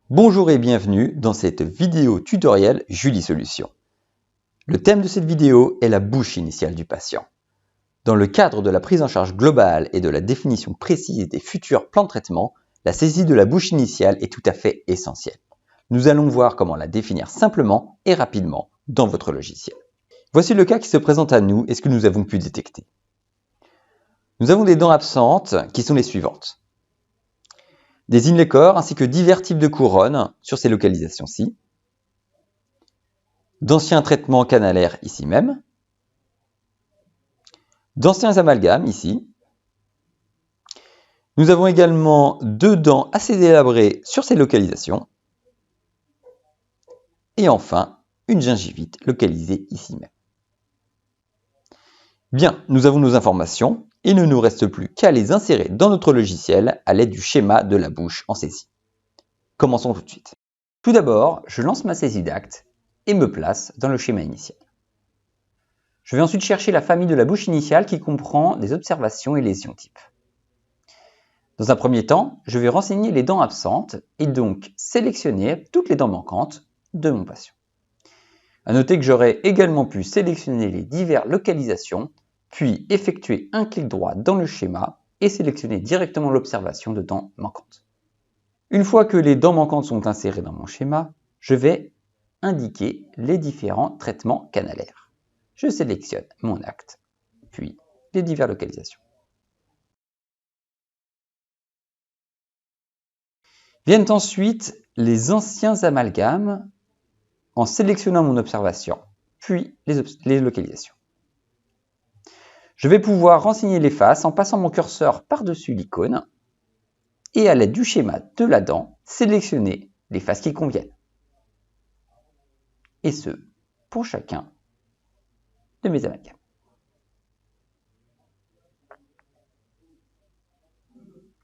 Bonjour et bienvenue dans cette vidéo tutoriel Julie Solutions. Le thème de cette vidéo est la bouche initiale du patient. Dans le cadre de la prise en charge globale et de la définition précise des futurs plans de traitement, la saisie de la bouche initiale est tout à fait essentielle. Nous allons voir comment la définir simplement et rapidement dans votre logiciel. Voici le cas qui se présente à nous et ce que nous avons pu détecter. Nous avons des dents absentes qui sont les suivantes. Des inlays corps ainsi que divers types de couronnes sur ces localisations-ci, d'anciens traitements canalaires ici même, d'anciens amalgames ici. Nous avons également deux dents assez délabrées sur ces localisations, et enfin une gingivite localisée ici même. Bien, nous avons nos informations. Il ne nous reste plus qu'à les insérer dans notre logiciel à l'aide du schéma de la bouche en saisie. Commençons tout de suite. Tout d'abord, je lance ma saisie d'acte et me place dans le schéma initial. Je vais ensuite chercher la famille de la bouche initiale qui comprend des observations et lésions types. Dans un premier temps, je vais renseigner les dents absentes et donc sélectionner toutes les dents manquantes de mon patient. À noter que j'aurais également pu sélectionner les diverses localisations puis effectuer un clic droit dans le schéma et sélectionner directement l'observation de dents manquantes. Une fois que les dents manquantes sont insérées dans mon schéma, je vais indiquer les différents traitements canalaires. Je sélectionne mon acte, puis les diverses localisations. Viennent ensuite les anciens amalgames en sélectionnant mon observation, puis les localisations. Je vais pouvoir renseigner les faces en passant mon curseur par-dessus l'icône et à l'aide du schéma de la dent, sélectionner les faces qui conviennent. Et ce, pour chacun de mes amalgames.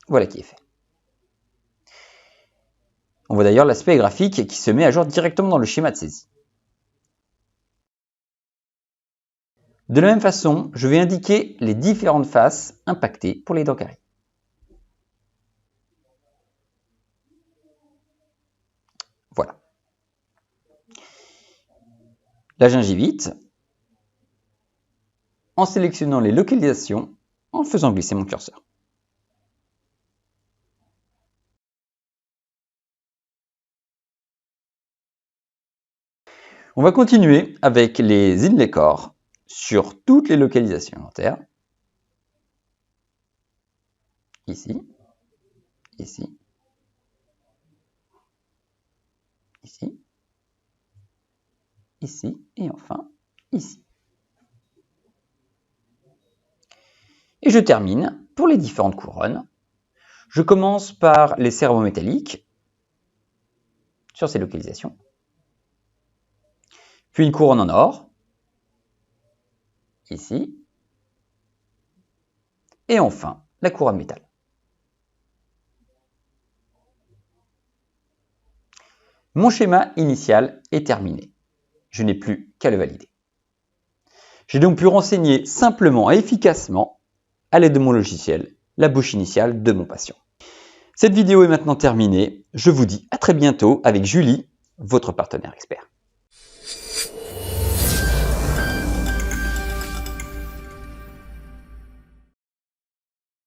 Voilà qui est fait. On voit d'ailleurs l'aspect graphique qui se met à jour directement dans le schéma de saisie. De la même façon, je vais indiquer les différentes faces impactées pour les dents carrées. Voilà. La gingivite, en sélectionnant les localisations, en faisant glisser mon curseur. On va continuer avec les inlays corps sur toutes les localisations dentaires. Ici, ici, ici, ici et enfin ici. Et je termine pour les différentes couronnes. Je commence par les céramo-métalliques sur ces localisations. Puis une couronne en or, ici, et enfin la couronne métal. Mon schéma initial est terminé. Je n'ai plus qu'à le valider. J'ai donc pu renseigner simplement et efficacement, à l'aide de mon logiciel, la bouche initiale de mon patient. Cette vidéo est maintenant terminée. Je vous dis à très bientôt avec Julie, votre partenaire expert.